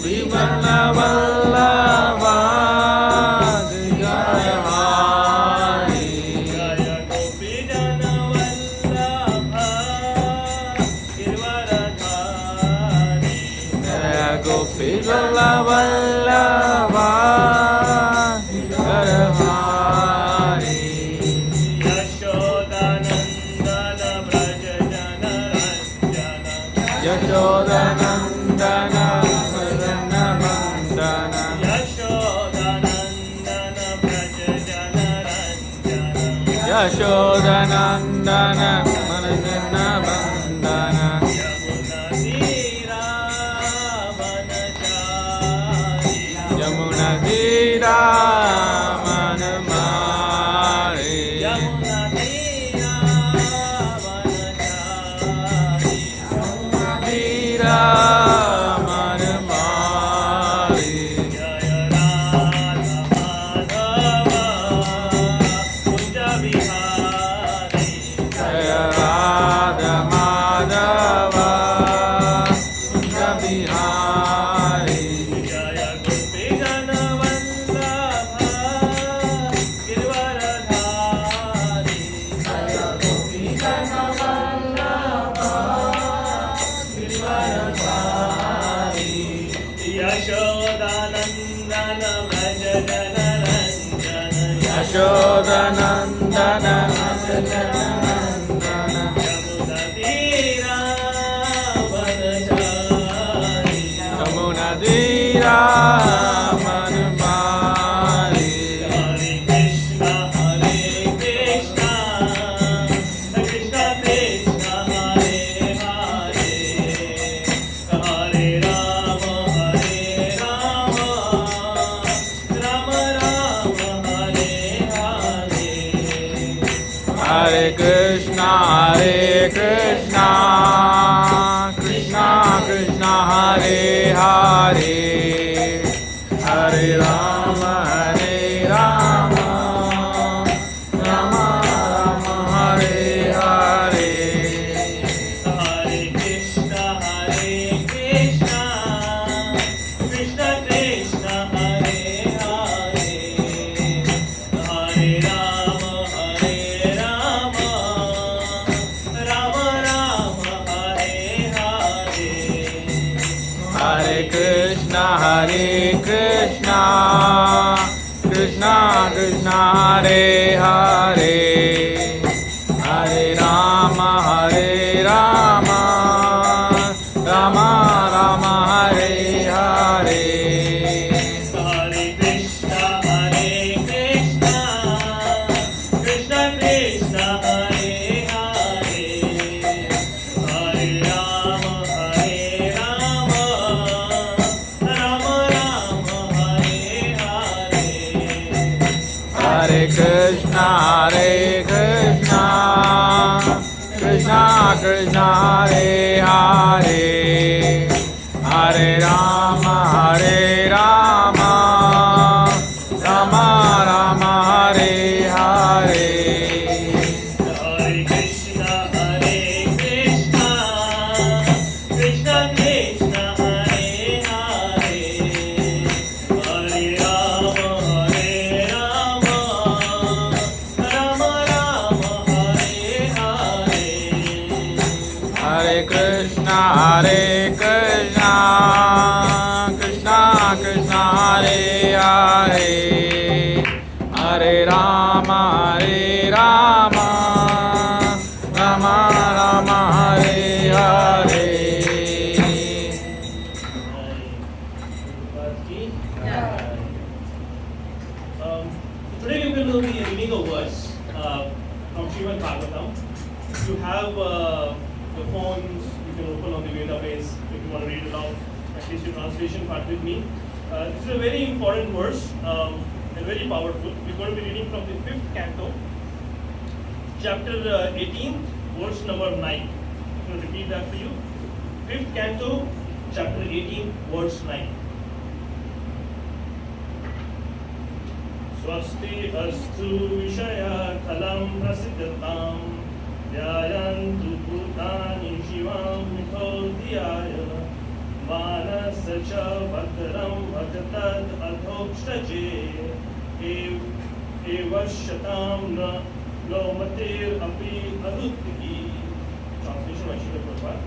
Gopi Vallabha Jaya Hari Jaya Gopi Jana Vallabha Girvaradhari Jaya Gopi Vallabha Girvaradhari Yashodanandana Braja Jana Ranjana Yashodanandana Yashodanandana Manana Bandana Yamuna Dira Manamari Yamuna Dira Manamari Jaya Radha Madhava Kunja Bihari Jaya Gopi Jana Vallabha Girvaradhari Jaya Gopi Jana Vallabha Girvaradhari Yashodanandana Braja Jana Ranjana Yashodanandana Braja Jana Dira Manamari Hare Krishna Krishna Krishna Hare Hare Hare Rama Rama Rama Hare Hare Hare Krishna Krishna Krishna Krishna Hare Hare Hare Rama Rama Rama Hare Hare Hare Krishna Krishna Krishna Krishna Hare Hare Hare Rama Rama Rama Hare Hare Hare Krishna Krishna Krishna Krishna Hare Hare Hare Rama Rama Rama Rama Hare Hare Hare Krishna Krishna Krishna Krishna Hare Hare Hare Rama Rama Rama Hare Hare Hare Krishna Krishna Krishna Krishna Hare Hare Hare Rama Rama Rama Rama Hare Hare Hare Krishna Krishna Krishna Krishna Hare Hare Hare Rama Rama Rama Hare Hare Hare Krishna Krishna Krishna Krishna Hare Hare Hare Rama Rama Rama Rama Hare Hare Today we will be reading a verse from Srimad Bhagavatam. If you have the phones, you can open on the database if you want to read it out. At least your translation part with me. This is a very important verse and very powerful. We're going to be reading from the 5th canto, chapter 18, verse number 9. I'm going to repeat that for you. 5th canto, chapter 18, verse 9. Swasti astu vishaya kalam prasiddhatam dhyayantu bhutani shivam mithodhyaya manas sacha bhadram bhajatad adhokshtaje evashatam na lomatir api aruttiki. Translation by Srila Prabhupada.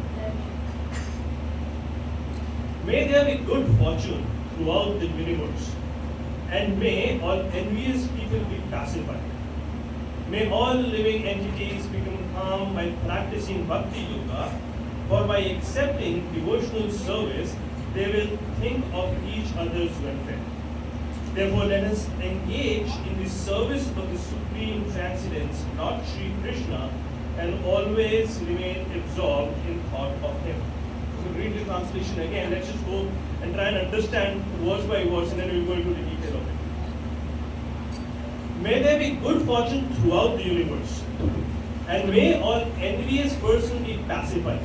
May there be good fortune throughout the universe, and may all envious people be pacified. May all living entities become calm by practicing bhakti yoga, for by accepting devotional service, they will think of each other's welfare. Therefore, let us engage in the service of the Supreme Transcendence, Lord Shri Krishna, and always remain absorbed in thought of Him. So read the translation again. Let's just go and try and understand verse by verse, and then we'll go into the detail of it. May there be good fortune throughout the universe, and may all envious persons be pacified.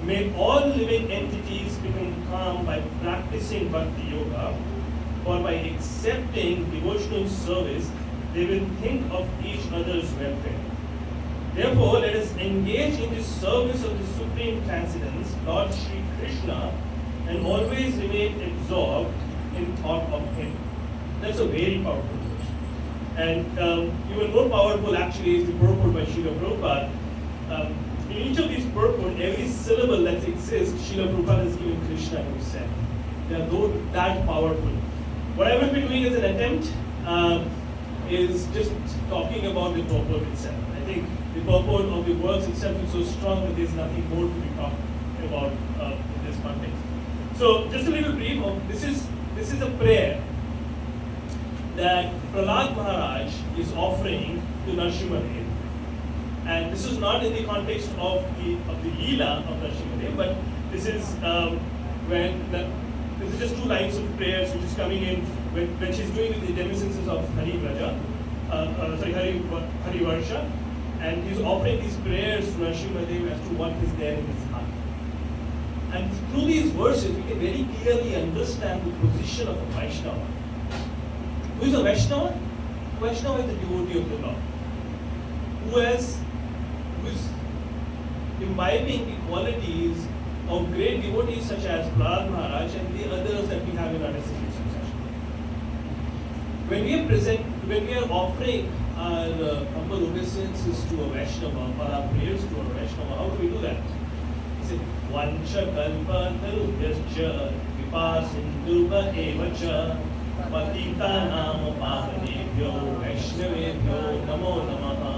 May all living entities become calm by practicing bhakti yoga, for by accepting devotional service, they will think of each other's welfare. Therefore, let us engage in the service of the Supreme Transcendence, Lord Shri Krishna, and always remain absorbed in thought of Him. That's a very powerful verse. And even more powerful actually is the purport by Srila Prabhupada. In each of these purport, every syllable that exists, Srila Prabhupada has given Krishna Himself. They are that powerful. What I will be doing as an attempt is just talking about the purport itself. I think the purport of the words itself is so strong that there's nothing more to be talked about in this context. So just a little brief of this is a prayer that Prahlad Maharaj is offering to Narsimhadev, and this is not in the context of the Leela of Narsimhadev, but this is this is just two lines of prayers which is coming in when she's doing the reminiscences of Hari Varsha, and he's offering these prayers to Narsimhadev as to what is there in his heart. And through these verses, we can very clearly understand the position of a Vaishnava. Who is a Vaishnava? Vaishnava is the devotee of the Lord, who is imbibing the qualities of great devotees such as Prahlad Maharaj and the others that we have in our disciple succession. When we are offering our humble obeisances to a Vaishnava, or our prayers to a Vaishnava, how do we do that? We say, Vancha kalpa tarubhyascha vipasindhuva evacha patita nama pavanebhyo vaishnavebhyo namo namaha.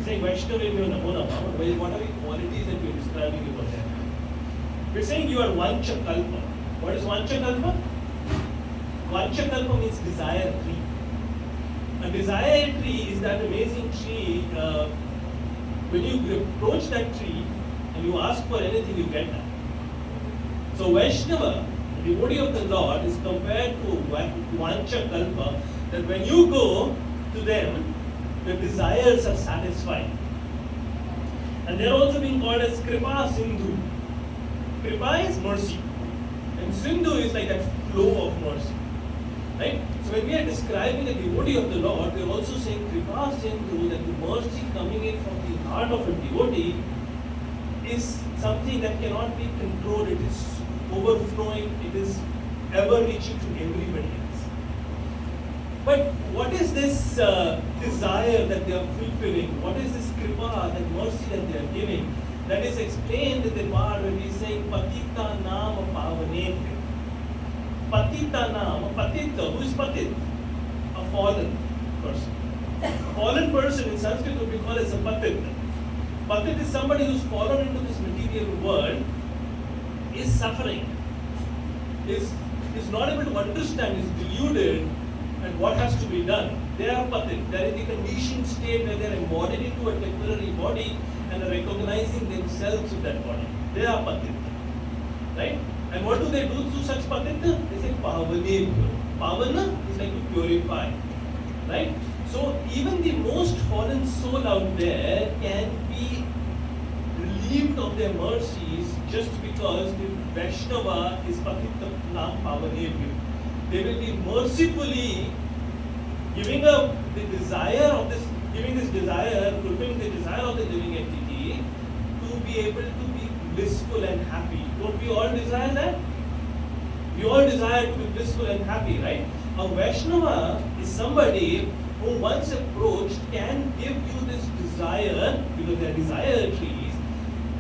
Saying Vaishnavebhyo namo namaha, what are the qualities that we are describing over there? We're saying you are Vancha kalpa. What is Vancha kalpa? Vancha kalpa means desire tree. A desire tree is that amazing tree, when you approach that tree and you ask for anything, you get that. So Vaishnava, the devotee of the Lord, is compared to Vancha kalpa, that when you go to them, the desires are satisfied. And they are also being called as Kripa Sindhu. Kripa is mercy, and Sindhu is like that flow of mercy. Right? So when we are describing the devotee of the Lord, we are also saying Kripa Sindhu, that the mercy coming in from the heart of a devotee is something that cannot be controlled. It is overflowing, it is ever reaching to everybody else. But what is this desire that they are fulfilling? What is this Kripa, that mercy that they are giving? That is explained in the part when he is saying Patita Nama Pavanebhyo. Patita Nama, Patita, who is Patit? A fallen person. A fallen person in Sanskrit would be called as a Patit. Patit is somebody who is fallen into this material world, is suffering, is not able to understand, is deluded, and what has to be done. They are Patit. They are in the conditioned state where they are embodied into a temporary body and are recognizing themselves with that body. They are Patit. Right? And what do they do to such Patit? They say Pavanebhyo. Pavana is like to purify. Right? So even the most fallen soul out there can be relieved of their mercies just because the Vaishnava is Patita Nam Pavanebhyo. They will be mercifully giving up the desire of this, fulfilling the desire of the living entity to be able to be blissful and happy. Don't we all desire that? We all desire to be blissful and happy, right? A Vaishnava is somebody who once approached can give you this desire, because they are desire trees,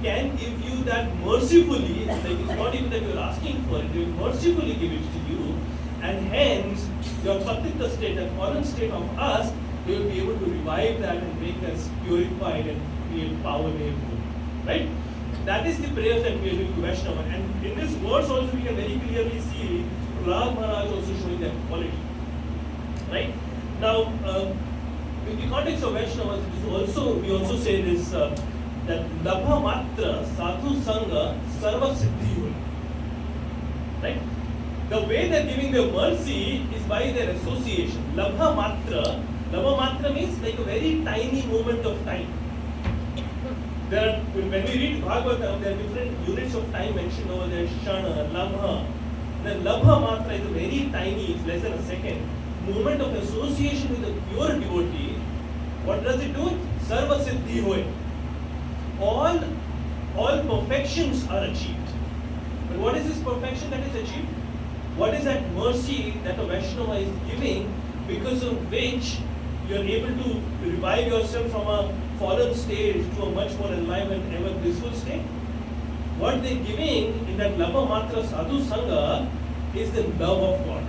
can give you that mercifully, like it's not even that you're asking for it, they will mercifully give it to you, and hence your patita state, a fallen state of us, they will be able to revive that and make us purified and create power in you, right? That is the prayers that we are doing to Vaishnava. And in this verse also we can very clearly see Prahlad Maharaj also showing that quality, right? Now, in the context of Vaishnavas, it is also, we also say this, that Labha Matra Sadhu Sangha Sarva Siddhi Hoy. Right? The way they are giving their mercy is by their association. Labha Matra means like a very tiny moment of time. There are, when we read Bhagavatam, there are different units of time mentioned over there, Shana, Labha. Then Labha Matra is a very tiny, it's less than a second, moment of association with a pure devotee. What does it do? Sarva Siddhi Hoy. All perfections are achieved. But what is this perfection that is achieved? What is that mercy that a Vaishnava is giving, because of which you are able to revive yourself from a fallen state to a much more alive and ever blissful state? What they are giving in that Labha Matra Sadhu Sangha is the love of God.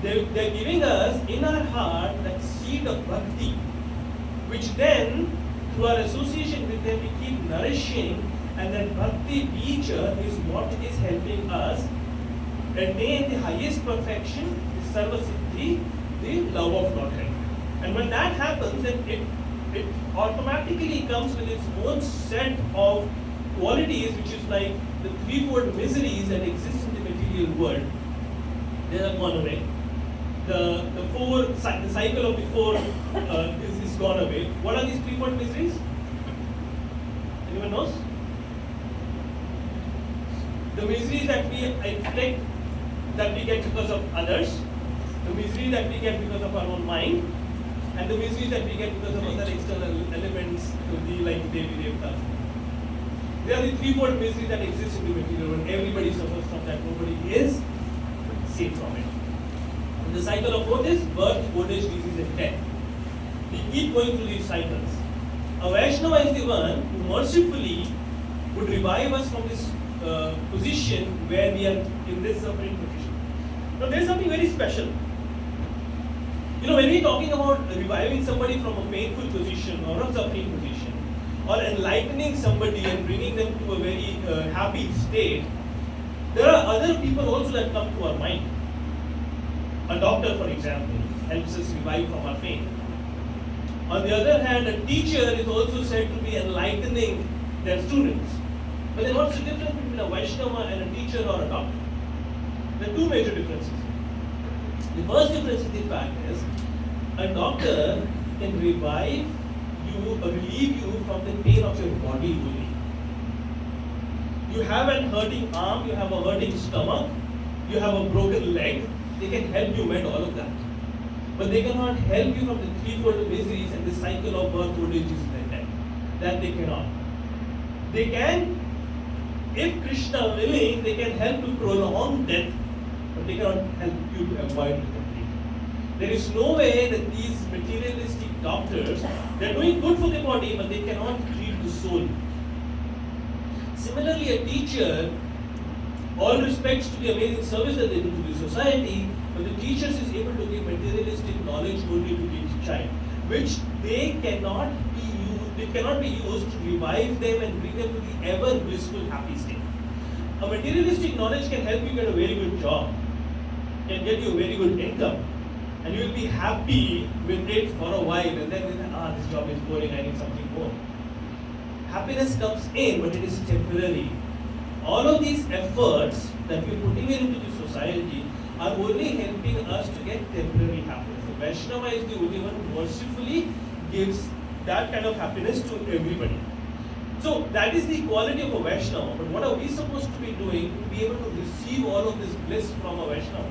They are giving us in our heart that seed of bhakti, which then through our association with them we keep nourishing, and that bhakti bija is what is helping us attain the highest perfection, the sarva siddhi, the love of Godhead. And when that happens, then it automatically comes with its own set of qualities, which is like the threefold miseries that exist in the material world. They are gone away. The cycle of the four is gone away. What are these threefold miseries? Anyone knows? The miseries that we inflict, that we get because of others, the misery that we get because of our own mind, and the miseries that we get because of other external elements, like Devi Devtas. They are the threefold miseries that exist in the material world. Everybody suffers from that. Nobody is safe from it. And the cycle of growth is birth, old age, disease, and death. We keep going through these cycles. A Vaishnava is the one who mercifully would revive us from this position where we are in this suffering position. Now there is something very special. You know, when we are talking about reviving somebody from a painful position or a suffering position, or enlightening somebody and bringing them to a very happy state, there are other people also that come to our mind. A doctor, for example, helps us revive from our pain. On the other hand, a teacher is also said to be enlightening their students. But then what's the difference between a Vaishnava and a teacher or a doctor? There are two major differences. The first difference is the fact is, a doctor can revive you or relieve you from the pain of your body only. You have a hurting arm, you have a hurting stomach, you have a broken leg, they can help you mend all of that. But they cannot help you from the threefold miseries and the cycle of birth, old age, disease, and death. That they cannot. They can, if Krishna willing, they can help to prolong death, but they cannot help you to avoid it completely. There is no way that these materialistic doctors, they are doing good for the body, but they cannot treat the soul. Similarly, a teacher, all respects to the amazing service that they do to the society, but the teacher is able to give materialistic knowledge only to the child, which they cannot be used to revive them and bring them to the ever blissful, happy state. A materialistic knowledge can help you get a very good job, can get you a very good income, and you will be happy with it for a while, and then this job is boring, I need something more. Happiness comes in, but it is temporary. All of these efforts that we are putting into the society are only helping us to get temporary happiness. The Vaishnava is the only one who mercifully gives that kind of happiness to everybody. So that is the quality of a Vaishnava. But what are we supposed to be doing to be able to receive all of this bliss from a Vaishnava?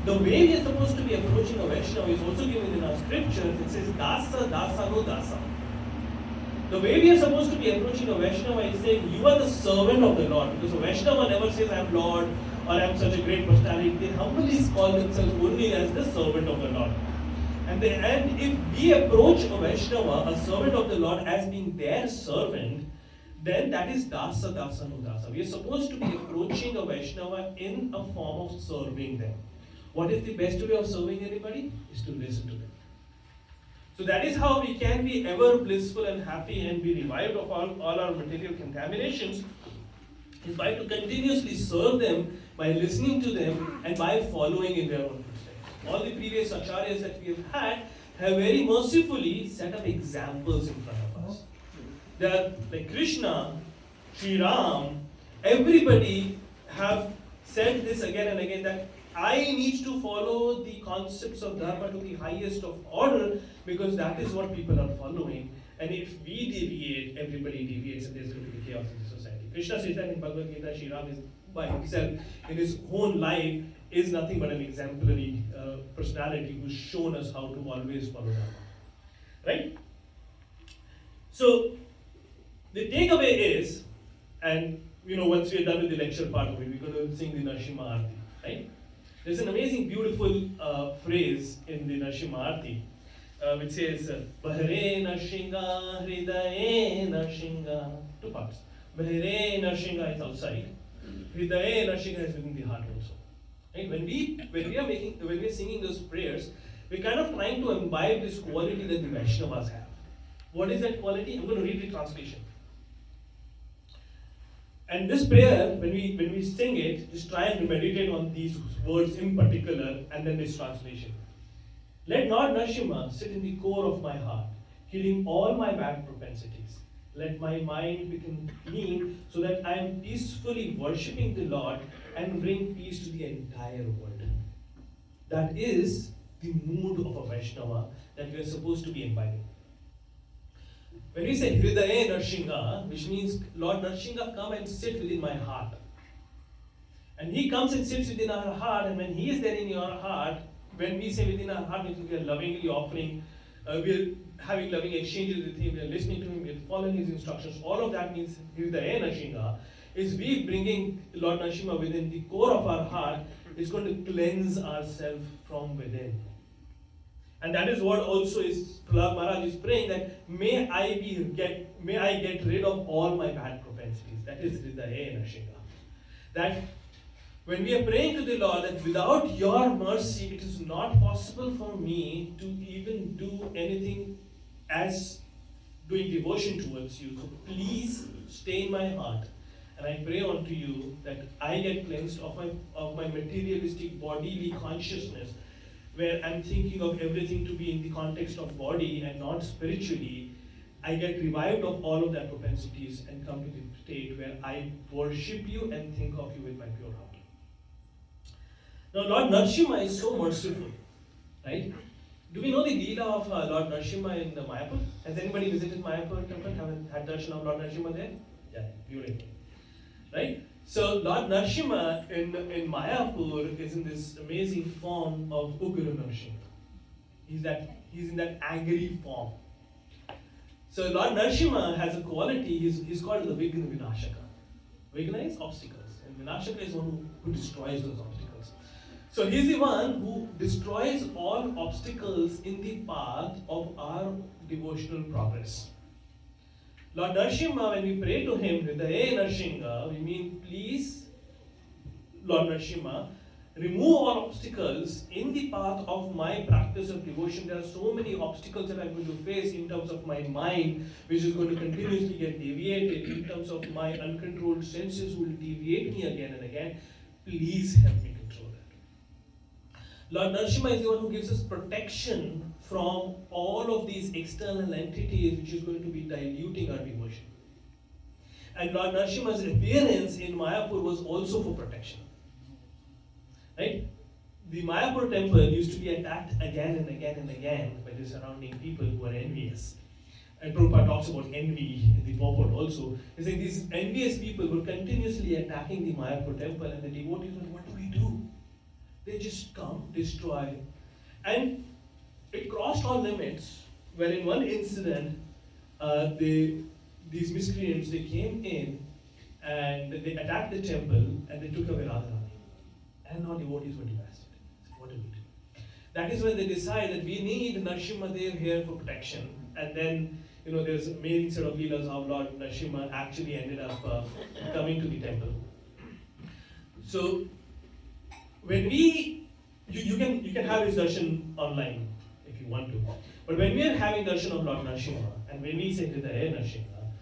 The way we are supposed to be approaching a Vaishnava is also given in our scriptures. It says, Dasa, Dasa, no Dasa. The way we are supposed to be approaching a Vaishnava is saying, you are the servant of the Lord. Because a Vaishnava never says, I am Lord or I am such a great personality. They humbly call themselves only as the servant of the Lord. And if we approach a Vaishnava, a servant of the Lord, as being their servant, then that is Dasa Dasa Dasa. We are supposed to be approaching a Vaishnava in a form of serving them. What is the best way of serving anybody? Is to listen to them. So that is how we can be ever blissful and happy and be revived of all our material contaminations, is by to continuously serve them, by listening to them, and by following in their own footsteps. All the previous acharyas that we have had have very mercifully set up examples in front of us. They are like Krishna, Sri Ram, everybody have said this again and again, that I need to follow the concepts of Dharma to the highest of order, because that is what people are following. And if we deviate, everybody deviates, and there's going to be chaos in the society. Krishna says that in Bhagavad Gita. Sri Ram is by himself, in his own life, is nothing but an exemplary personality who's shown us how to always follow Dharma. Right? So, the takeaway is, and once we are done with the lecture part of it, we're going to sing the Narsimha Arti. Right? There's an amazing, beautiful phrase in the Narsimha Arti, which says, Bahare Narshinga, Hridaye Narshinga. Two parts. Bahare Narshinga is outside. Hridaye Narshinga is within the heart also. Right? When we are singing those prayers, we're kind of trying to imbibe this quality that the Vaishnavas have. What is that quality? I'm going to read the translation. And this prayer, when we sing it, just try and meditate on these words in particular, and then this translation. Let Lord Narsimha sit in the core of my heart, killing all my bad propensities. Let my mind become clean, so that I am peacefully worshipping the Lord and bring peace to the entire world. That is the mood of a Vaishnava that we are supposed to be imbibing. When we say Hridaye Narshinga, which means Lord Narshinga, come and sit within my heart. And he comes and sits within our heart, and when he is there in your heart, when we say within our heart, means we are lovingly offering, we are having loving exchanges with him, we are listening to him, we are following his instructions. All of that means Hridaye Narshinga, is we bringing Lord Narsimha within the core of our heart, is going to cleanse ourselves from within. And that is what also is Prahlad Maharaj is praying, that may I get rid of all my bad propensities. That is Hridaye Narshinga. That when we are praying to the Lord, that without your mercy, it is not possible for me to even do anything as doing devotion towards you. So please stay in my heart. And I pray unto you that I get cleansed of my materialistic bodily consciousness, where I'm thinking of everything to be in the context of body and not spiritually. I get revived of all of that propensities and come to the state where I worship you and think of you with my pure heart. Now, Lord Narsimha is so merciful, right? Do we know the Leela of Lord Narsimha in the Mayapur? Has anybody visited Mayapur temple? Haven't had darshan of Lord Narsimha there? Yeah, beautiful. Right? So Lord Narsimha in Mayapur is in this amazing form of Ugra Narsimha. He's in that angry form. So Lord Narsimha has a quality, he's called the Vigna Vinashaka. Vigna is obstacles, and Vinashaka is one who destroys those obstacles. So he's the one who destroys all obstacles in the path of our devotional progress. Lord Narsimha, when we pray to him, Hridaye Narshinga, we mean, please, Lord Narsimha, remove all obstacles in the path of my practice of devotion. There are so many obstacles that I'm going to face in terms of my mind, which is going to continuously get deviated, in terms of my uncontrolled senses will deviate me again and again. Please help me control that. Lord Narsimha is the one who gives us protection from all of these external entities which is going to be diluting our devotion. And Lord Narsimha's appearance in Mayapur was also for protection. Right? The Mayapur temple used to be attacked again and again and again by the surrounding people who are envious. And Prabhupada talks about envy in the purport also. He's saying these envious people were continuously attacking the Mayapur temple, and the devotees were, what do we do? They just come, destroy. And it crossed all limits, where in one incident, these miscreants, they came in and they attacked the temple and they took away Radharani. And now devotees were devastated. What do we do? That is when they decide that we need Narasimhadev here for protection. And then, there's an amazing set of leelas how Lord Narasimha actually ended up coming to the temple. So, when you can have his darshan online if you want to. But when we are having darshan of Lord Narasimha, and when we say Hare Narasimha,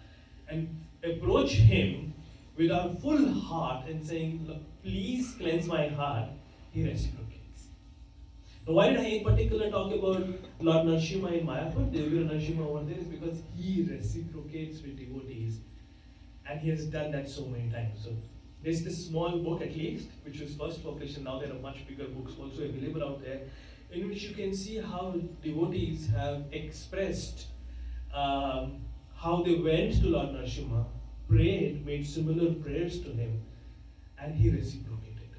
and approach him with our full heart and saying, please cleanse my heart, he reciprocates. Now, why did I in particular talk about Lord Narasimha in Mayapur, Devguru Narasimha over there, is because he reciprocates with devotees, and he has done that so many times. So there's this small book at least, which was first published, and now there are much bigger books also available out there, in which you can see how devotees have expressed how they went to Lord Narasimha, prayed, made similar prayers to him, and he reciprocated.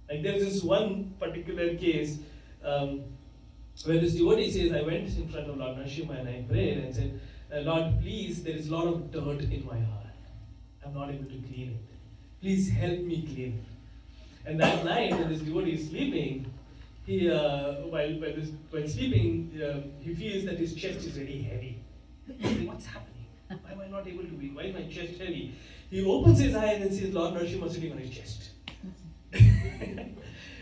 Like there's this one particular case where this devotee says, I went in front of Lord Narasimha and I prayed and said, Lord, please, there is a lot of dirt in my heart. I'm not able to clean it. Please help me clean it. And that night when this devotee is sleeping, he, while sleeping, he feels that his chest is very heavy. What's happening? Why am I not able to breathe? Why is my chest heavy? He opens his eyes and sees Lord Narasimha sitting on his chest.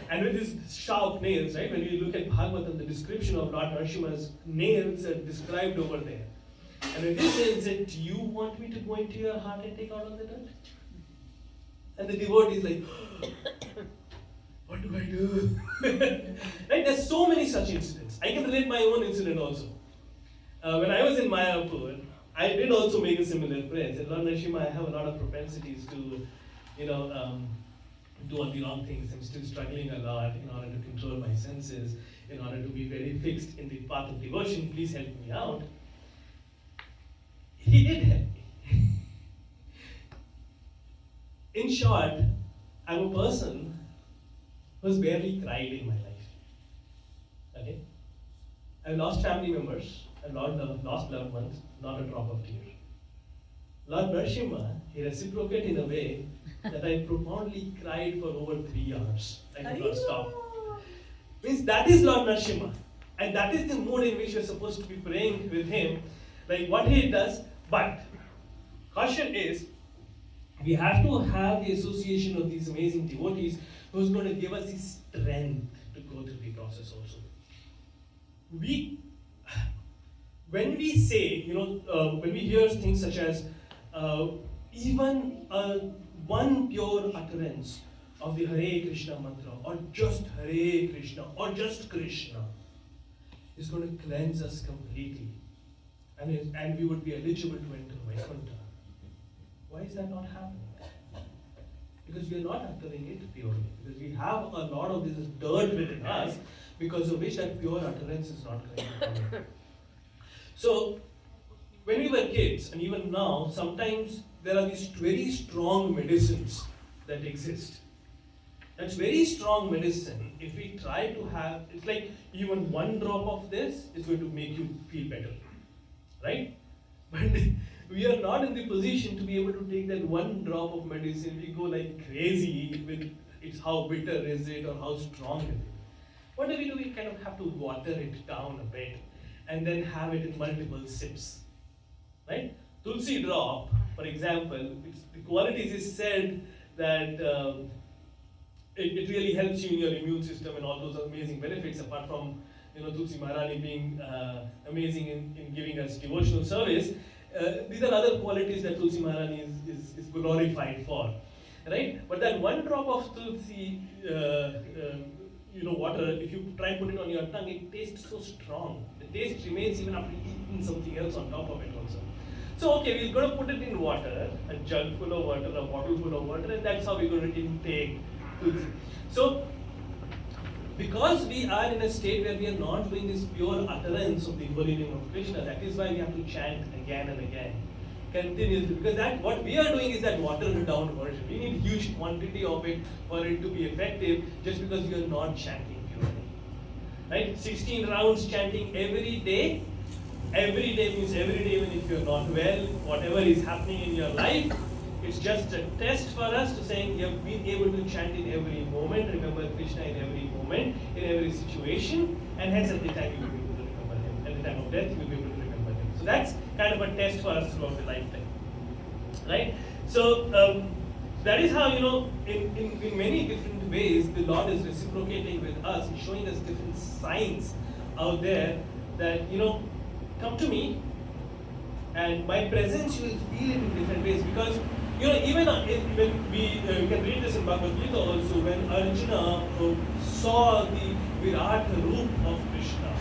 And with his sharp nails, right? When you look at Bhagavatam, the description of Lord Narasimha's nails are described over there. And when this nail said, do you want me to go into your heart and take out all the dirt? And the devotee is like, what do I do? Right? There's so many such incidents. I can relate my own incident also. When I was in Mayapur, I did also make a similar prayer. I said, Lord Narasimha, I have a lot of propensities to, do all the wrong things. I'm still struggling a lot in order to control my senses, in order to be very fixed in the path of devotion. Please help me out. He did help me. In short, I'm a person who's barely cried in my life. Okay? I've lost family members. I've lost loved ones, not a drop of tear. Lord Narasimha, he reciprocated in a way that I profoundly cried for over 3 hours. I could not stop. Means that is Lord Narasimha. And that is the mood in which you're supposed to be praying with him, like what he does. But caution is, we have to have the association of these amazing devotees who's going to give us the strength to go through the process also. When we say, when we hear things such as even one pure utterance of the Hare Krishna mantra, or just Hare Krishna, or just Krishna, is going to cleanse us completely, and we would be eligible to enter Vaikuntha. Why is that not happening? Because we are not uttering it purely. Because we have a lot of this dirt within us, because of which that pure utterance is not going to come in. So, when we were kids, and even now, sometimes there are these very strong medicines that exist. That's very strong medicine. If we try to have, it's like even one drop of this is going to make you feel better, right? But we are not in the position to be able to take that one drop of medicine. We go like crazy with it's how bitter is it or how strong is it. What do? We kind of have to water it down a bit and then have it in multiple sips, right? Tulsi drop, for example, the qualities is said that it really helps you in your immune system and all those amazing benefits, apart from Tulsi Maharani being amazing in giving us devotional service. These are other qualities that Tulsi Maharani is glorified for, right? But that one drop of Tulsi water, if you try and put it on your tongue, it tastes so strong. The taste remains even after eating something else on top of it also. So, okay, we're going to put it in water, a jug full of water, a bottle full of water, and that's how we're going to intake Tulsi. So, because we are in a state where we are not doing this pure utterance of the holy name of Krishna, that is why we have to chant again and again, continuously. Because that what we are doing is that watered down version. We need huge quantity of it for it to be effective, just because we are not chanting purely. Right? 16 rounds chanting every day, every day means every day, even if you're not well, whatever is happening in your life, it's just a test for us to saying you have been able to chant in every moment, remember Krishna in every moment, in every situation, and hence at the time you will be able to remember him. At the time of death, you will be able to remember him. So that's kind of a test for us throughout the lifetime. Right? So that is how, in many different ways, the Lord is reciprocating with us. He's showing us different signs out there that, come to me, and my presence you will feel it in different ways. Because, even when we can read this in Bhagavad Gita also, when Arjuna saw the Virat roop of Krishna,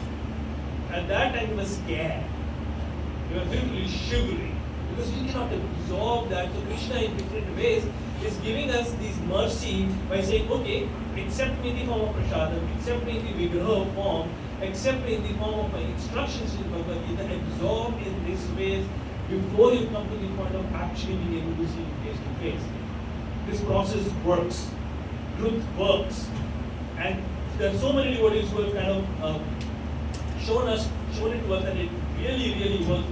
at that time he was scared. He was literally shivering. Because we cannot absorb that. So Krishna in different ways is giving us this mercy by saying, okay, accept me in the form of prasadam, accept me in the vigraha form, accept me in the form of my instructions in Bhagavad Gita, absorb in this way before you come to the point of actually being able to see it face to face. This process works. Truth works. And there are so many devotees who have kind of shown it to us that it really, really works.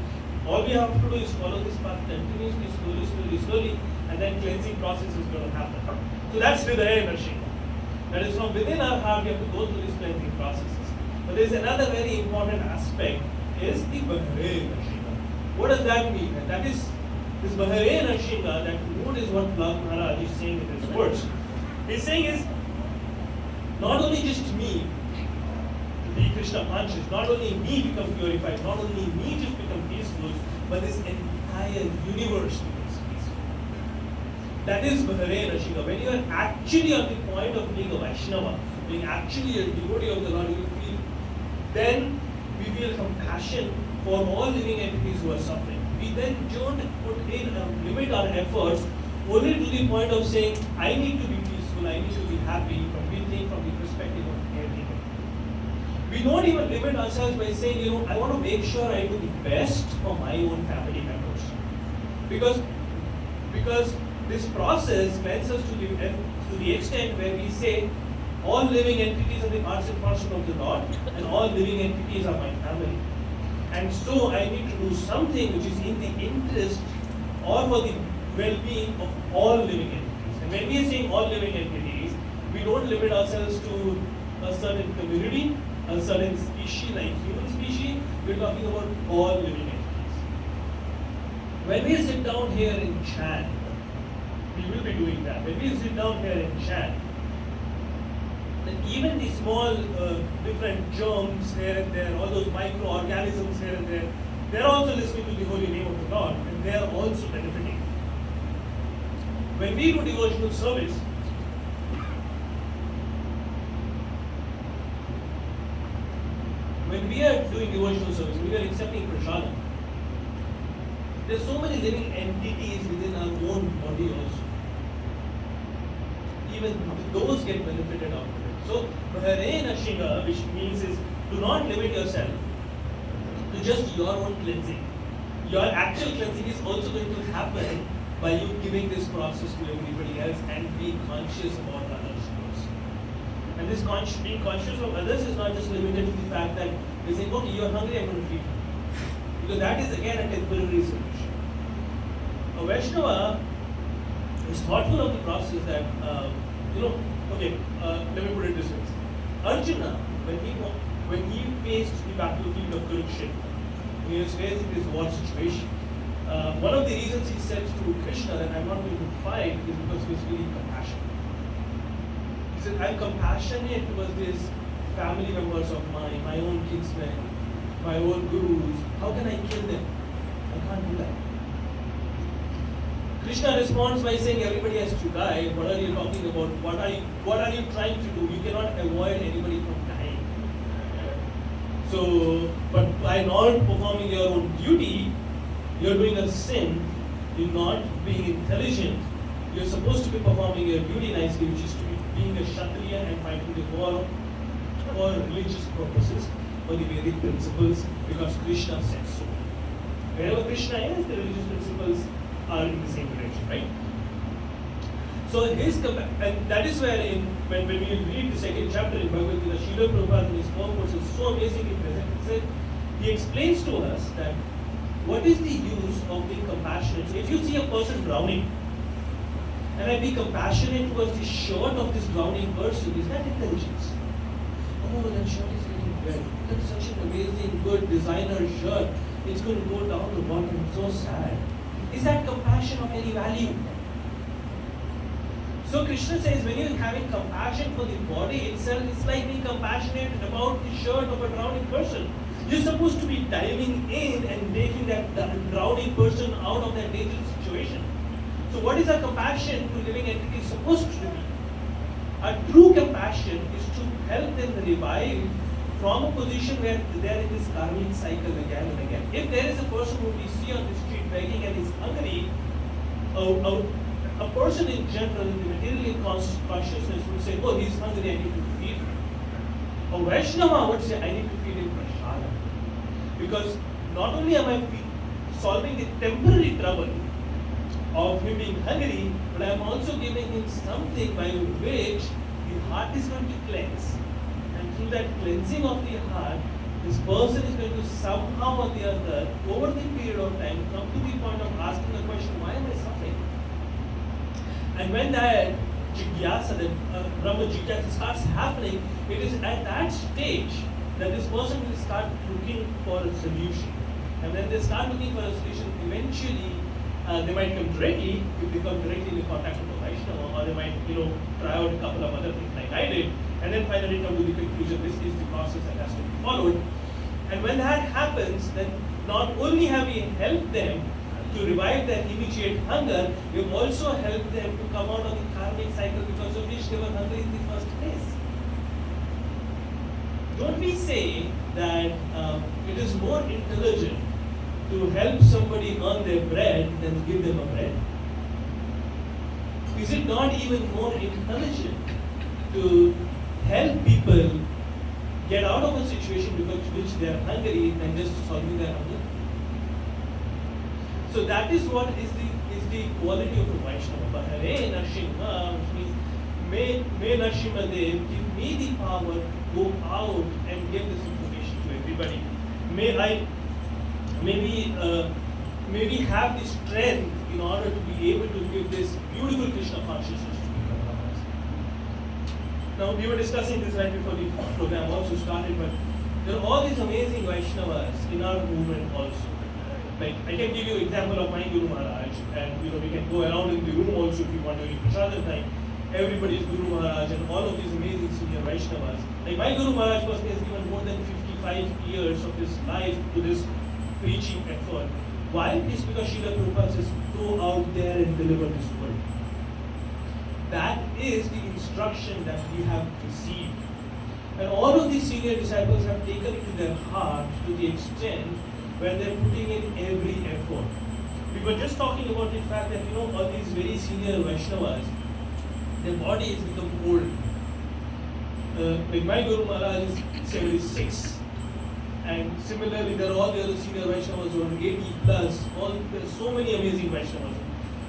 All we have to do is follow this path continuously, slowly, and then cleansing process is going to happen. So that's Hridaya Nrsimha. That is from within our heart we have to go through these cleansing processes. But there is another very important aspect, is the Hare Krishna. What does that mean? And that is, this Hare Krishna, that root is what Prahlad Maharaj is saying in his words. He's saying is, not only just me be Krishna conscious, not only me become purified, not only me just become peaceful, but this entire universe becomes peaceful. That is Hare Krishna. When you are actually on the point of being a Vaishnava, being actually a devotee of the Lord, you will feel, then we feel compassion for all living entities who are suffering. We then don't put in and limit our efforts only to the point of saying, I need to be peaceful, I need to be happy, from the perspective of everything. We don't even limit ourselves by saying, I want to make sure I do the best for my own family members. Because this process lends us to the extent where we say, all living entities are the parts and parcel of the Lord, and all living entities are my family. And so I need to do something which is in the interest or for the well-being of all living entities. And when we are saying all living entities, we don't limit ourselves to a certain community, a certain species like human species. We're talking about all living entities. When we sit down here and chant, we will be doing that. When we sit down here and chant, then even the small different germs here and there, all those microorganisms here and there, they're also listening to the holy name of the Lord, and they're also benefiting. When we do devotional service, when we are doing devotional service, we are accepting prasadam. There's so many living entities within our own body also. Even those get benefited out of it. So, Hare Krishna, which means is, do not limit yourself to just your own cleansing. Your actual cleansing is also going to happen by you giving this process to everybody else and being conscious about others. And this being conscious of others is not just limited to the fact that they say, okay, you're hungry, I'm going to feed you. Because that is again a temporary solution. A Vaishnava is thoughtful of the process that, let me put it this way. Arjuna, when he faced the battlefield of Kurukshetra, when he was facing this war situation, one of the reasons he said to Krishna that I'm not going to fight is because he was feeling compassion. He said, I'm compassionate towards these family members of mine, my own kinsmen, my own gurus. How can I kill them? I can't do that. Krishna responds by saying everybody has to die. What are you talking about? What are you trying to do? You cannot avoid anybody from dying. So, but by not performing your own duty, you're doing a sin. You're not being intelligent. You're supposed to be performing your duty nicely, which is to be being a Kshatriya and fighting the war for religious purposes, for the Vedic principles, because Krishna said so. Wherever Krishna is, the religious principles are in the same direction, right? So and that is where when we read the second chapter in Bhagavad Gita, Srila Prabhupada in his 4 courses so amazingly present. He said, he explains to us that what is the use of being compassionate? So if you see a person drowning, and I be compassionate towards the shirt of this drowning person, is that intelligence? Oh, that shirt is getting wet. That's such an amazing, good designer shirt. It's going to go down the bottom. It's so sad. Is that compassion of any value? So Krishna says when you're having compassion for the body itself, it's like being compassionate about the shirt of a drowning person. You're supposed to be diving in and making that drowning person out of that dangerous situation. So what is a compassion to living entity supposed to be? A true compassion is to help them revive from a position where they are in this karmic cycle again and again. If there is a person who we see on the street begging and is hungry, a person in general in the material consciousness would say, oh, he's hungry, I need to feed him. A Vaishnava would say, I need to feed him prasada. Because not only am I solving the temporary trouble of him being hungry, but I am also giving him something by which the heart is going to cleanse. And through that cleansing of the heart, this person is going to somehow or the other, over the period of time, come to the point of asking the question, why am I suffering? And when that jigyasa, that Brahma jigyasa starts happening, it is at that stage that this person will start looking for a solution. And when they start looking for a solution, eventually they might come directly, if they come directly in contact with the Vaishnava, or they might, try out a couple of other things like I did, and then finally come to the conclusion, this is the process that has to be followed. And when that happens, then not only have we helped them to revive their immediate hunger, we have also helped them to come out of the karmic cycle because of which they were hungry in the first place. Don't we say that it is more intelligent to help somebody earn their bread than give them a bread? Is it not even more intelligent to help people get out of a situation because of which they are hungry than just solving their hunger? So that is what is the quality of a Vaishnava. Hare Nrsimha, which means may Nrsimha Dev give me the power to go out and give this information to everybody. May we have the strength in order to be able to give this beautiful Krishna consciousness to people around us. Now we were discussing this right before the program also started, but there are all these amazing Vaishnavas in our movement also. Like I can give you an example of my Guru Maharaj, and we can go around in the room also if you want during Prasadam time. Everybody's Guru Maharaj and all of these amazing senior Vaishnavas. Like my Guru Maharaj has given more than 55 years of his life to this preaching effort. Why? It's because Srila Prabhupada says, go out there and deliver this word. That is the instruction that we have received. And all of these senior disciples have taken it to their heart to the extent where they're putting in every effort. We were just talking about the fact that, all these very senior Vaishnavas, their body has become old. Like my Guru Maharaj is 76. And similarly, there are all the other senior Vaishnavas who are 80 plus. There are so many amazing Vaishnavas.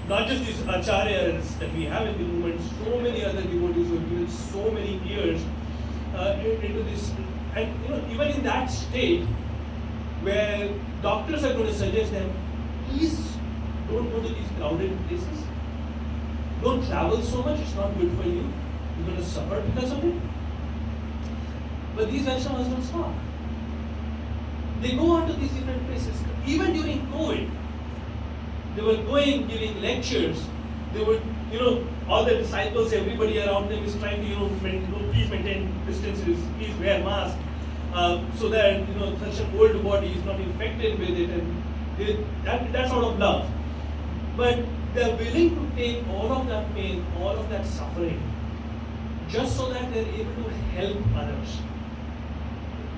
Not just these acharyas that we have in the movement, so many other devotees who have given so many years into this. And even in that state, where doctors are going to suggest them, please don't go to these crowded places. Don't travel so much, it's not good for you. You're going to suffer because of it. But these Vaishnavas don't stop. They go out to these different places. Even during COVID, they were going, giving lectures. They were, all the disciples, everybody around them is trying to, please maintain distances, please wear masks. So that such an old body is not infected with it, and that's out of love. But they're willing to take all of that pain, all of that suffering, just so that they're able to help others.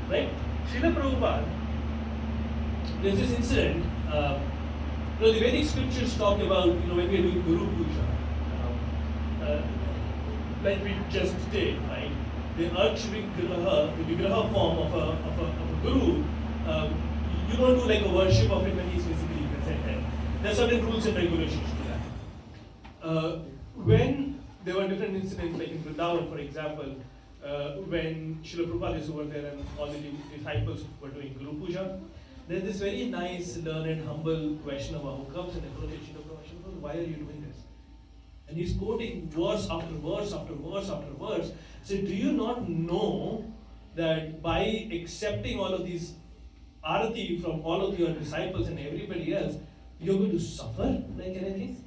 Right? Srila Prabhupada, there's this incident. The Vedic scriptures talk about when we're doing Guru Puja, like we just did, right? The Vigraha, the Vigraha form of a Guru, you don't do like a worship of him when he's physically presented. There are certain rules and regulations to that. When there were different incidents, like in Vrindavan, for example, when Srila Prabhupada is over there and all the disciples were doing Guru Puja, there's this very nice, learned, humble Vaishnava who comes and approaches Srila Prabhupada, why are you doing this? And he's quoting verse after verse after verse after verse. So do you not know that by accepting all of these arati from all of your disciples and everybody else, you're going to suffer like anything?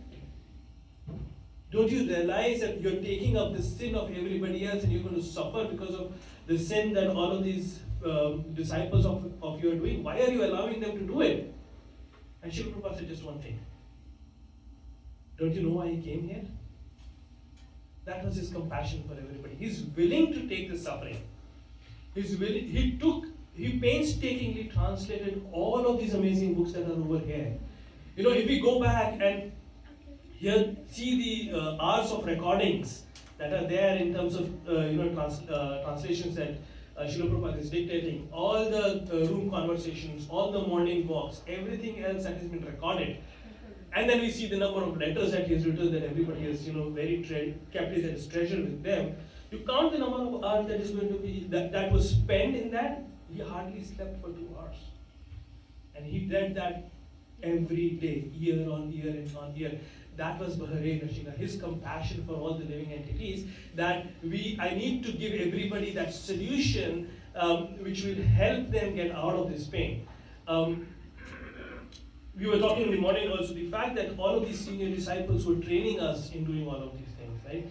Don't you realize that you're taking up the sin of everybody else and you're going to suffer because of the sin that all of these disciples of you are doing? Why are you allowing them to do it? And Srila Prabhupada said just one thing. Don't you know why he came here? That was his compassion for everybody. He's willing to take the suffering. He painstakingly translated all of these amazing books that are over here. You know, if we go back and here see the hours of recordings that are there in terms of translations that Srila Prabhupada is dictating, all the room conversations, all the morning walks, everything else that has been recorded. And then we see the number of letters that he has written that everybody has, kept it as treasure with them. You count the number of hours that is going to be that was spent in that. He hardly slept for 2 hours, and he read that every day, year on year and on year. That was Hare Krishna, his compassion for all the living entities. That I need to give everybody that solution which will help them get out of this pain. We were talking in the morning also the fact that all of these senior disciples were training us in doing all of these things, right?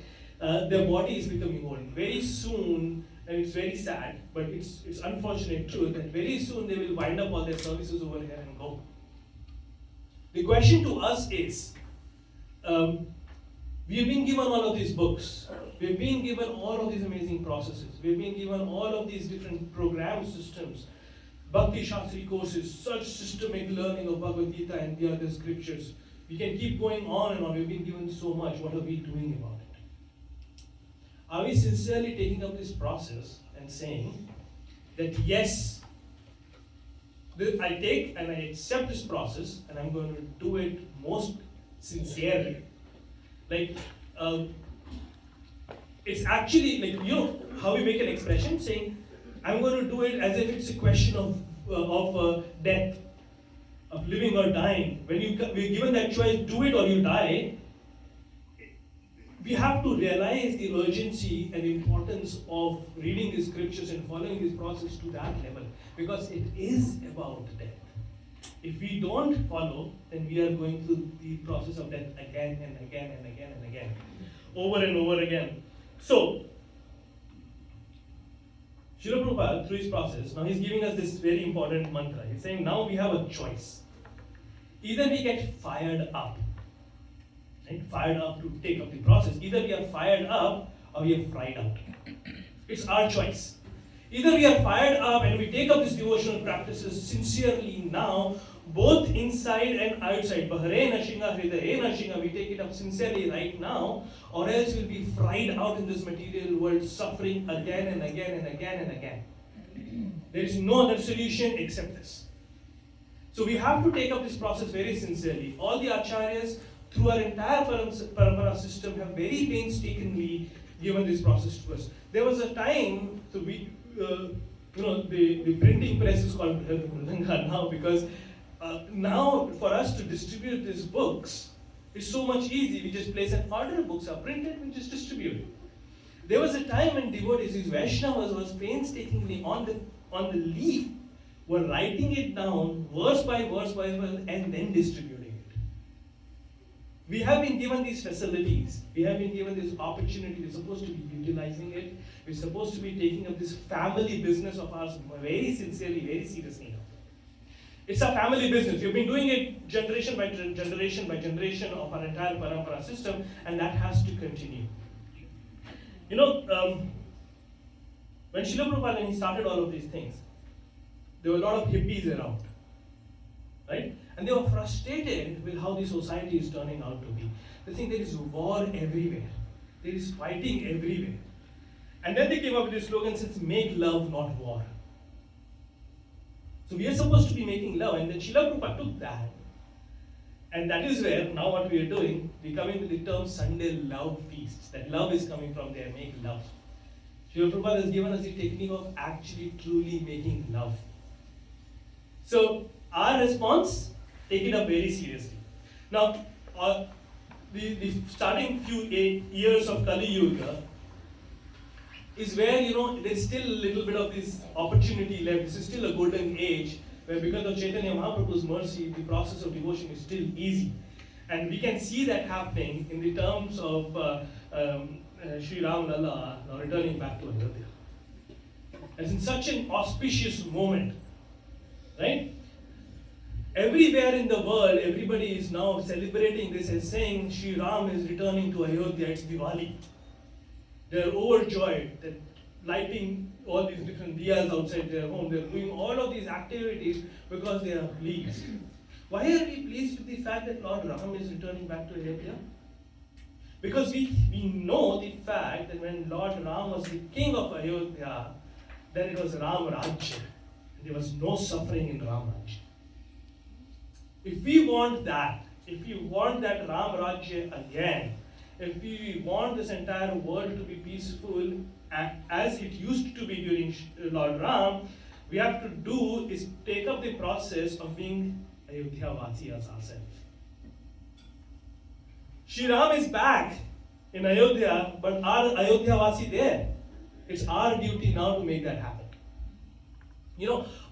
Their body is becoming old. Very soon, and it's very sad, but it's unfortunate truth that very soon they will wind up all their services over here and go. The question to us is, we've been given all of these books. We've been given all of these amazing processes. We've been given all of these different program systems. Bhakti Shastri courses, such systemic learning of Bhagavad Gita and the other scriptures. We can keep going on and on. We've been given so much. What are we doing about it? Are we sincerely taking up this process and saying that yes, I take and I accept this process and I'm going to do it most sincerely? Like, it's actually like, how we make an expression saying, I'm going to do it as if it's a question of death, of living or dying. When we're given that choice, do it or you die, we have to realize the urgency and importance of reading the scriptures and following this process to that level, because it is about death. If we don't follow, then we are going through the process of death again and again and again and again, over and over again. So, Srila Prabhupada, through his process, now he's giving us this very important mantra. He's saying now we have a choice. Either we get fired up, right? Fired up to take up the process. Either we are fired up or we are fried out. It's our choice. Either we are fired up and we take up these devotional practices sincerely now, both inside and outside. Hare Nashinga, Hridaye Nashinga, we take it up sincerely right now, or else we'll be fried out in this material world, suffering again and again and again and again. There is no other solution except this. So we have to take up this process very sincerely. All the acharyas, through our entire parampara system, have very painstakingly given this process to us. There was a time, so we, the printing press is called Mridanga now, because now for us to distribute these books, it's so much easy. We just place an order, books are printed, we just distribute it. There was a time when devotees, these Vaishnavas, was painstakingly on the leaf, were writing it down verse by verse and then distributing it. We have been given these facilities. We have been given this opportunity. We're supposed to be utilizing it. We're supposed to be taking up this family business of ours very sincerely, very seriously. It's a family business. We've been doing it generation by generation of our entire parampara system, and that has to continue. When Srila Prabhupada, when he started all of these things, there were a lot of hippies around, right? And they were frustrated with how the society is turning out to be. They think there is war everywhere. There is fighting everywhere. And then they came up with this slogan, says, make love, not war. So we are supposed to be making love, and then Srila Prabhupada took that. And that is where, now what we are doing, we come in with the term Sunday love feasts. That love is coming from there, make love. Srila Prabhupada has given us the technique of actually truly making love. So our response, take it up very seriously. Now, the starting few years of Kali Yuga is where, there's still a little bit of this opportunity left. This is still a golden age where, because of Chaitanya Mahaprabhu's mercy, the process of devotion is still easy. And we can see that happening in the terms of Sri Ram Lalla now returning back to Ayodhya. It's in such an auspicious moment, right? Everywhere in the world, everybody is now celebrating this and saying Sri Ram is returning to Ayodhya. It's Diwali. They're overjoyed. They're lighting all these different diyas outside their home. They're doing all of these activities because they are pleased. Why are we pleased with the fact that Lord Ram is returning back to Ayodhya? Because we know the fact that when Lord Ram was the king of Ayodhya, then it was Ram Rajya. There was no suffering in Ram Rajya. If we want that Ram Rajya again, if we want this entire world to be peaceful as it used to be during Lord Ram, we have to do is take up the process of being Ayodhya Vasiyas ourselves. Shri Ram is back in Ayodhya, but are Ayodhya Vasi there? It's our duty now to make that happen.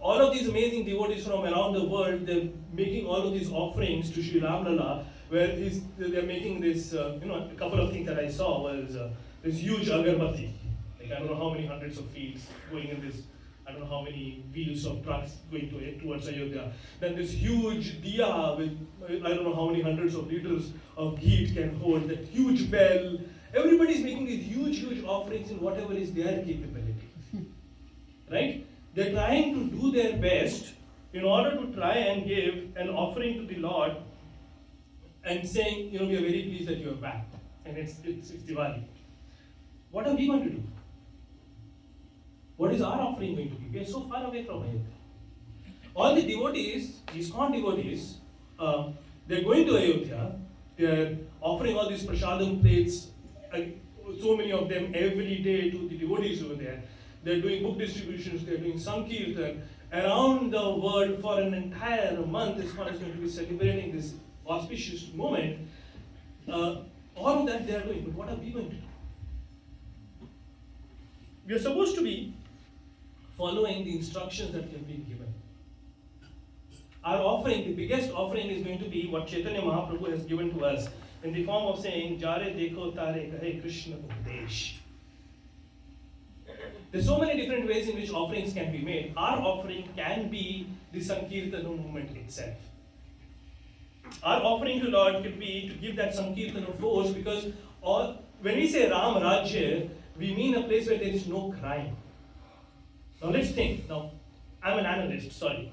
All of these amazing devotees from around the world, they're making all of these offerings to Sri Ram Lalla, where they're making this, a couple of things that I saw was this huge agarbatti. Like, I don't know how many hundreds of feet going in this, I don't know how many wheels of trucks going towards Ayodhya. Then this huge diya with, I don't know how many hundreds of liters of ghee it can hold, that huge bell. Everybody's making these huge offerings in whatever is their capability. Right? They're trying to do their best in order to try and give an offering to the Lord and saying, we are very pleased that you are back. And it's Diwali. What are we going to do? What is our offering going to be? We are so far away from Ayodhya. All the devotees, ISKCON devotees, they're going to Ayodhya. They're offering all these prasadam plates, so many of them every day to the devotees over there. They're doing book distributions, they're doing Sankirtan. Around the world for an entire month, ISKCON is going to be celebrating this auspicious moment. All of that they are doing, but what are we going to do? We are supposed to be following the instructions that we have been given. Our offering, the biggest offering is going to be what Chaitanya Mahaprabhu has given to us in the form of saying, Jare dekho tare Hare Krishna upadesh. There's so many different ways in which offerings can be made. Our offering can be the Sankirtana movement itself. Our offering to Lord could be to give that Sankirtana force, because when we say Ram Rajya, we mean a place where there is no crime. Now let's think. Now, I'm an analyst, sorry.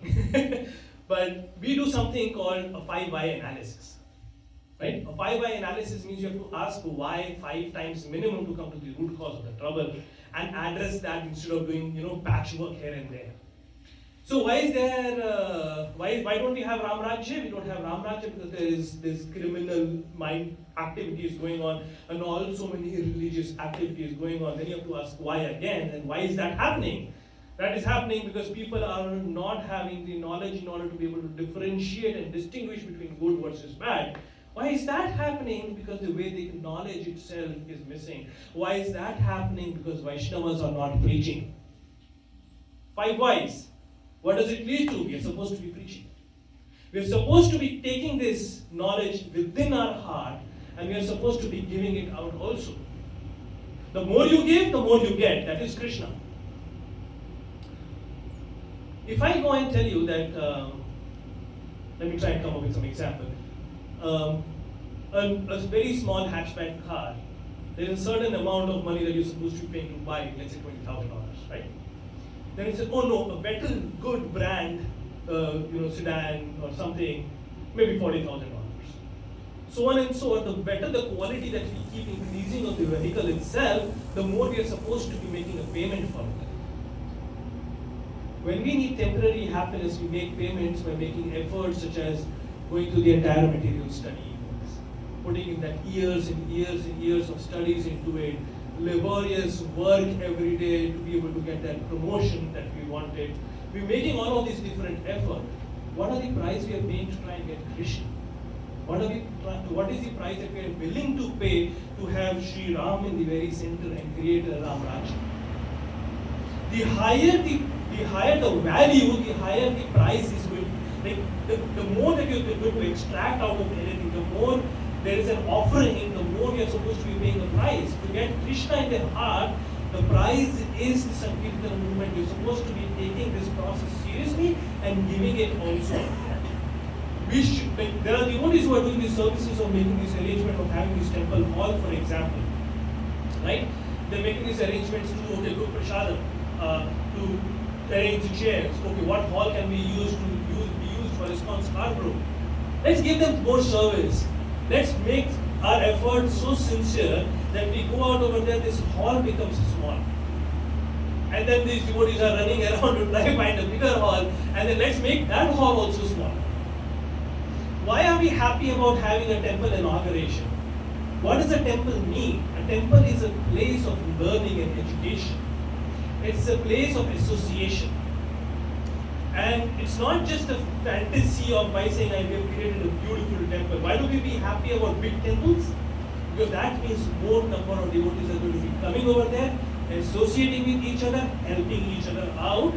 But we do something called a 5 why analysis. Right? A 5 why analysis means you have to ask why 5 times minimum to come to the root cause of the trouble and address that instead of doing patchwork here and there. So why is there, why don't we have Ram Rajya? We don't have Ram Rajya because there is this criminal mind activities going on and also many religious activities going on. Then you have to ask why again, and why is that happening? That is happening because people are not having the knowledge in order to be able to differentiate and distinguish between good versus bad. Why is that happening? Because the Vedic knowledge itself is missing. Why is that happening? Because Vaishnavas are not preaching. 5 whys. What does it lead to? We are supposed to be preaching. We are supposed to be taking this knowledge within our heart and we are supposed to be giving it out also. The more you give, the more you get. That is Krishna. If I go and tell you that, let me try and come up with some example. A very small hatchback car, there is a certain amount of money that you're supposed to be paying to buy, let's say $20,000, right? Then it says, oh no, a better good brand, sedan or something, maybe $40,000. So on and so on. The better the quality that we keep increasing of the vehicle itself, the more we are supposed to be making a payment for it. When we need temporary happiness, we make payments by making efforts such as going through the entire material study, putting in that years and years and years of studies into it, laborious work every day to be able to get that promotion that we wanted. We're making all of these different efforts. What are the price we are paying to try and get Krishna? What is the price that we are willing to pay to have Sri Ram in the very center and create a Ram Rajya? The higher the value, the higher the price is going. Like the more that you're going to extract out of anything, the more there is an offering, the more you're supposed to be paying a price. To get Krishna in the heart, the price is the Sankirtana movement. You're supposed to be taking this process seriously and giving it also. There are devotees who are doing these services of making this arrangement of having this temple hall, for example. Right? They're making these arrangements to, okay, cook prasadam, to arrange the chairs. Okay, what hall can we use to be used for ISKCON Scarborough? Let's give them more service. Let's make our effort so sincere that we go out over there, this hall becomes small. And then these devotees are running around to try to find a bigger hall, and then let's make that hall also small. Why are we happy about having a temple inauguration? What does a temple mean? A temple is a place of learning and education. It's a place of association. And it's not just a fantasy of by saying, I have created a beautiful temple. Why do we be happy about big temples? Because that means more number of devotees are going to be coming over there, associating with each other, helping each other out.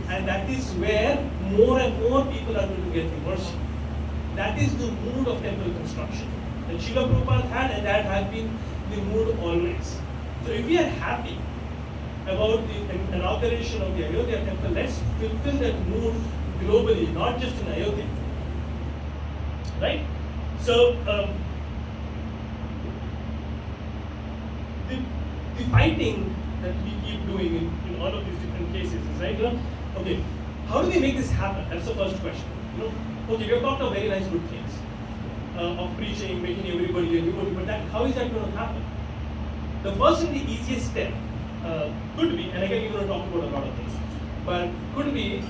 And that is where more and more people are going to get immersed. That is the mood of temple construction that Srila Prabhupada had, and that has been the mood always. So if we are happy about the inauguration of the Ayodhya temple, let's fulfill that mood globally, not just in Ayodhya. Right? So, the fighting that we keep doing in all of these different cases is, right, okay, how do we make this happen? That's the first question. Okay, we have talked of very nice good things, of preaching, making everybody a devotee, but how is that going to happen? The first and the easiest step could be, and again, we're going to talk about a lot of things, but could be,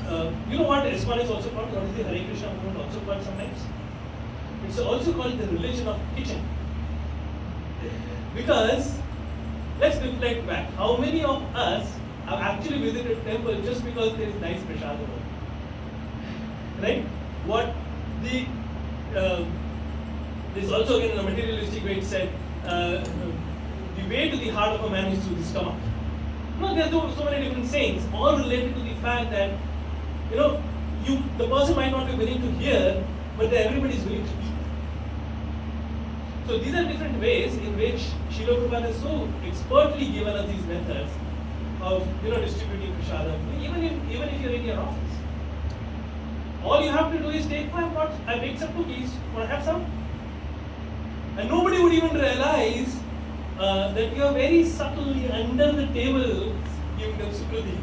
you know what ISKCON is also called? What is the Hare Krishna movement also called sometimes? It's also called the religion of kitchen. Because, let's reflect back. How many of us have actually visited temple just because there is nice prasadam? Right? What this also again in a materialistic way it said, the way to the heart of a man is through the stomach. There are so many different sayings, all related to the fact that, the person might not be willing to hear, but everybody is willing to eat. So these are different ways in which Srila Prabhupada has so expertly given us these methods of, distributing prasadam, even if you're in your office. All you have to do is take I baked some cookies, want to have some? And nobody would even realize that you are very subtly under the table giving them sukriti.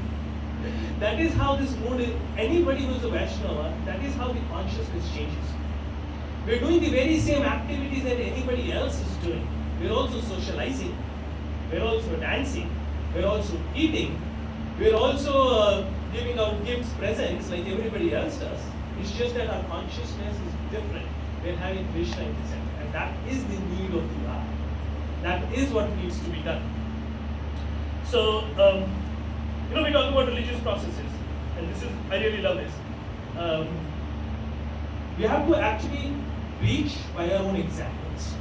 That is how this mood is. Anybody who is a Vaishnava, that is how the consciousness changes. We are doing the very same activities that anybody else is doing. We are also socializing, we are also dancing, we are also eating, we are also giving out gifts, presents like everybody else does. It's just that our consciousness is different. We are having Krishna in the center, and that is the need of the hour. That is what needs to be done. So, we talk about religious processes, and I really love this. We have to actually preach by our own examples.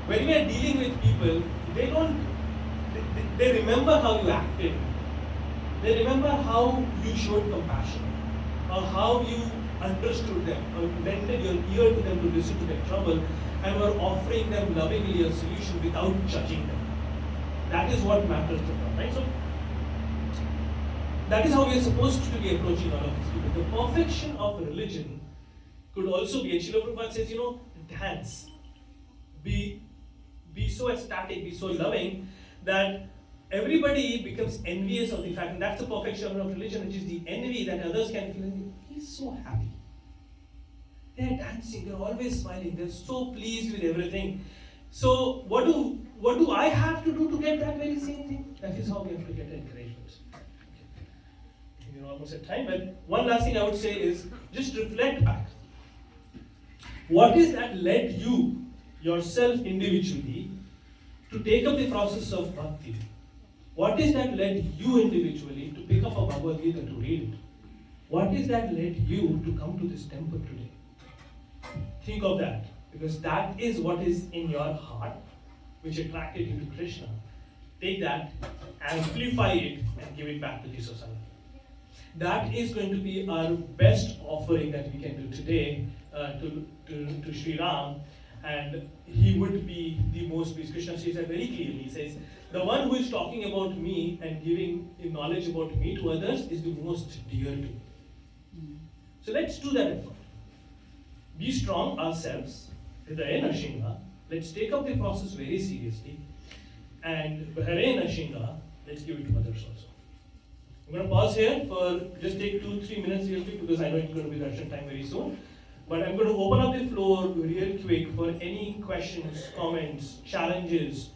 When we are dealing with people, they remember how you acted. They remember how you showed compassion, or how you understood them, or lended your ear to them to listen to their trouble, and were offering them lovingly a solution without judging them. That is what matters to them, right? So, that is how we are supposed to be approaching all of these people. The perfection of religion could also be, and Srila Prabhupada says, dance. Be so ecstatic, be so loving, that everybody becomes envious of the fact, and that's the perfection of religion, which is the envy that others can feel. He's so happy. They're dancing, they're always smiling, they're so pleased with everything. So what do I have to do to get that very same thing? That is how we have to get encouragement. We're almost at time, but one last thing I would say is just reflect back. What is that led you, yourself individually, to take up the process of bhakti. What is that led you individually to pick up a Bhagavad Gita to read it? What is that led you to come to this temple today? Think of that, because that is what is in your heart, which attracted you to Krishna. Take that, amplify it, and give it back to the society. That is going to be our best offering that we can do today to Sri Ram, and he would be the most pleased. Krishna says that very clearly. He says, the one who is talking about me and giving knowledge about me to others is the most dear to me. So let's do that effort. Be strong ourselves, Hridaya Nashinga. Let's take up the process very seriously. And Hare Nashinga, let's give it to others also. I'm going to pause here for just take 2-3 minutes seriously, because I know it's going to be Darshan time very soon. But I'm going to open up the floor real quick for any questions, comments, challenges,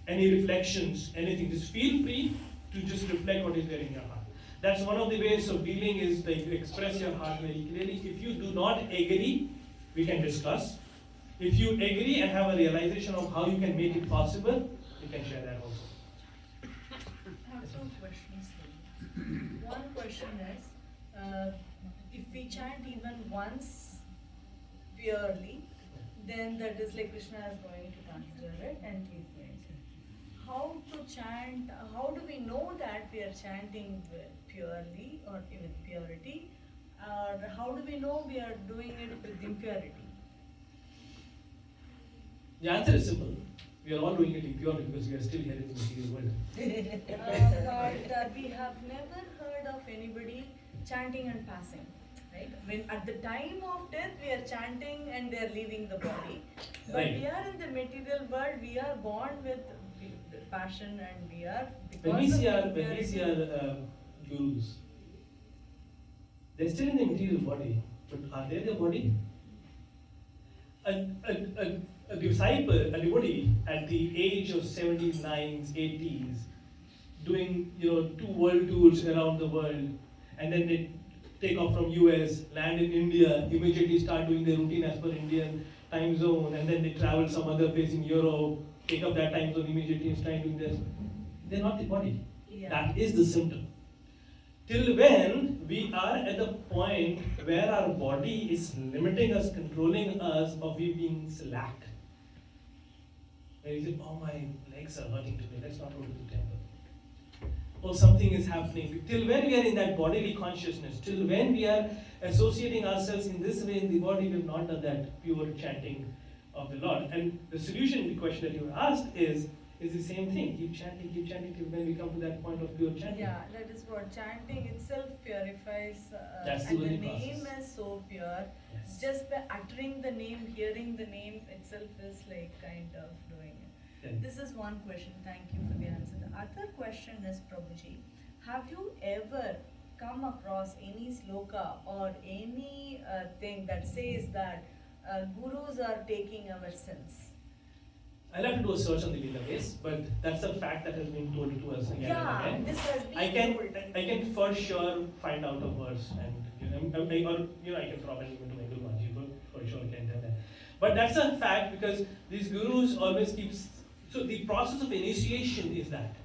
any reflections, anything. Just feel free to just reflect what is there in your heart. That's one of the ways of dealing, is like to express your heart very clearly. If you do not agree, we can discuss. If you agree and have a realization of how you can make it possible, you can share that also. I have two questions for you. One question is, if we chant even once purely, then that is like Krishna is going to consider it and keep doing it. How to chant, how do we know that we are chanting purely or with purity? Or how do we know we are doing it with impurity? The answer is simple. We are all doing it impurely because we are still here in the material world. But we have never heard of anybody chanting and passing. Right? When at the time of death we are chanting and they are leaving the body. But Right. we are in the material world, we are born with passion, and we are When we see our gurus, they're still in the material body, but are they the body? A disciple, a devotee at the age of 79s, 80s, doing 2 world tours around the world, and then they take off from US, land in India, immediately start doing their routine as per Indian time zone, and then they travel some other place in Europe, take up that time zone immediately and start doing this. They're not the body. Yeah. That is the symptom. Till when we are at the point where our body is limiting us, controlling us, or we being slack. When you say, oh, my legs are hurting today, let's not go to the temple. Or something is happening. Till when we are in that bodily consciousness, till when we are associating ourselves in this way in the body, we have not done that pure chanting of the Lord. And the solution to the question that you asked is the same thing. Keep chanting till when we come to that point of pure chanting. Yeah, that is what chanting itself purifies, That's and the the only name process. is so pure. Yes. Just by uttering the name, hearing the name itself is like kind of doing it. Yeah. This is one question. Thank you for the answer. The other question is, Prabhuji, have you ever come across any sloka or any thing that says that gurus are taking our sins? I'll have to do a search on the database, but that's a fact that has been told to us again Yeah, and again. this has been I can for sure find out a verse, and I can probably even to my Guru Maharaj, for sure I can tell that. But that's a fact, because these gurus always keeps. So the process of initiation is that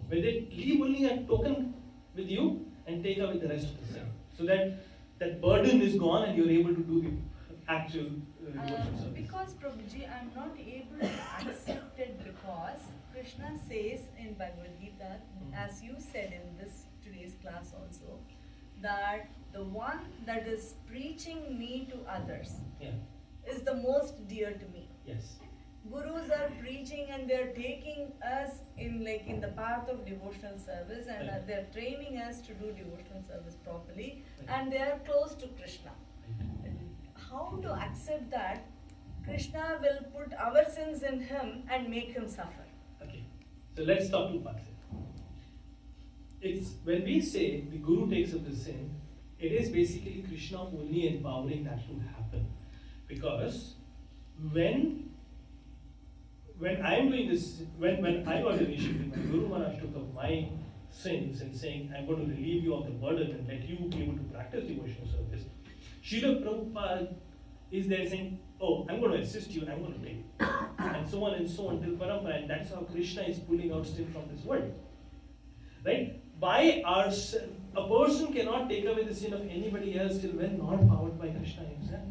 when they leave only a token with you and take away the rest of the sin, so that burden is gone and you're able to do the actual devotion service. Because Prabhuji, I'm not able to accept it, because Krishna says in Bhagavad Gita, as you said in this today's class also, that the one that is preaching me to others is the most dear to me. Yes. Gurus are preaching and they're taking us in the path of devotional service, and Right. they're training us to do devotional service properly, and they are close to Krishna. How to accept that Krishna will put our sins in him and make him suffer? Okay. So let's talk two parts. It's when we say the Guru takes up the sin, it is basically Krishna only empowering that to happen. Because when I am doing this, when I got initiated, my Guru Maharaj took up my sins and saying, I'm going to relieve you of the burden and let you be able to practice devotional service. Srila Prabhupada is there saying, oh, I'm going to assist you, I'm going to take it. And so on till parampara, and that's how Krishna is pulling out sin from this world. Right? By ourselves, a person cannot take away the sin of anybody else till when not powered by Krishna himself.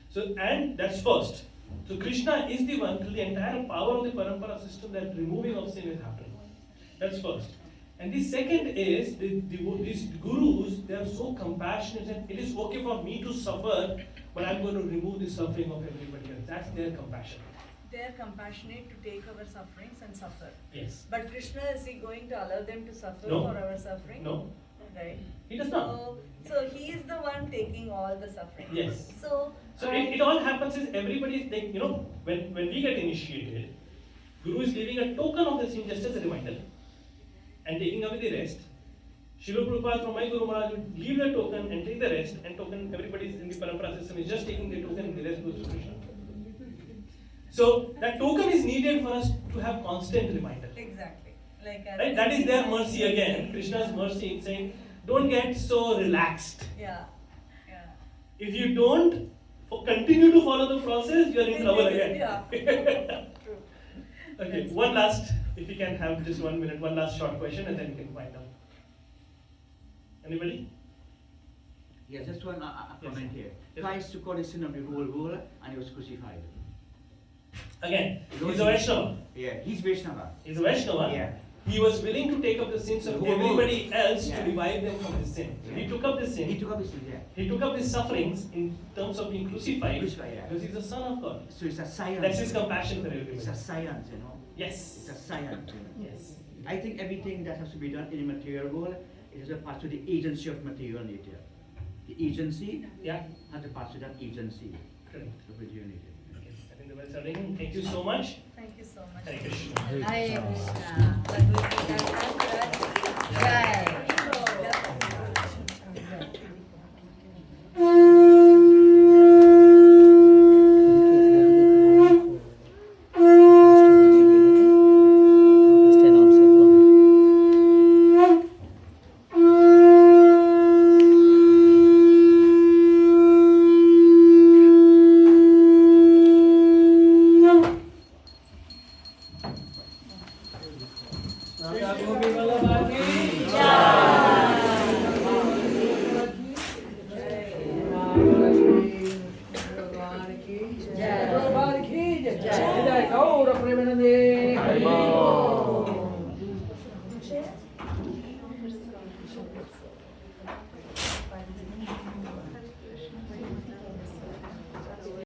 So, and that's first. So Krishna is the one, till the entire power of the parampara system, that removing of sin is happening. That's first. And the second is, these gurus, they are so compassionate and it is okay for me to suffer, but I'm going to remove the suffering of everybody else. That's their compassion. They are compassionate to take our sufferings and suffer. Yes. But Krishna, is he going to allow them to suffer No. for our suffering? No. Right. He does not. So he is the one taking all the suffering. Yes. So it all happens is everybody is like, when we get initiated, Guru is giving a token of the sin just as a reminder and taking away the rest. Srila Prabhupada from my Guru Maharaj would leave the token and take the rest, and token, everybody in the parampara system is just taking the token and the rest goes to Krishna. So that token is needed for us to have constant reminder. Exactly. Right? That is their mercy again. Krishna's mercy in saying, don't get so relaxed. Yeah. If you don't continue to follow the process, you are in trouble again. Yeah. True. Okay, one last, if you can have just 1 minute, one last short question and then we can wind up. Anybody? Yeah, just one comment here. Yes. Christ took on the sin of the whole world and he was crucified. Again, he's a Vaishnava. Yeah, he's Vaishnava. He's a Vaishnava. Yeah. He was willing to take up the sins of The whole everybody world. else Yeah. to revive them from his sin. So Yeah. he took up the sin. He took up his sin, yeah. He took up his sufferings in terms of being crucified, Crucified, yeah. because he's the Son of God. So it's a science. That's his compassion for It's everybody. a science, you know. Yes. It's a science. You know? Yes. I think everything that has to be done in the material world is a part of the agency of material nature. The agency Yeah. has to pass to that agency Correct. of material nature. Okay. I think the bells are ringing. Thank you so much. Thank you so much. Hare Krishna. Hare Krishna. Bhagavad Gita. Jai. Jai Gaura Premanande.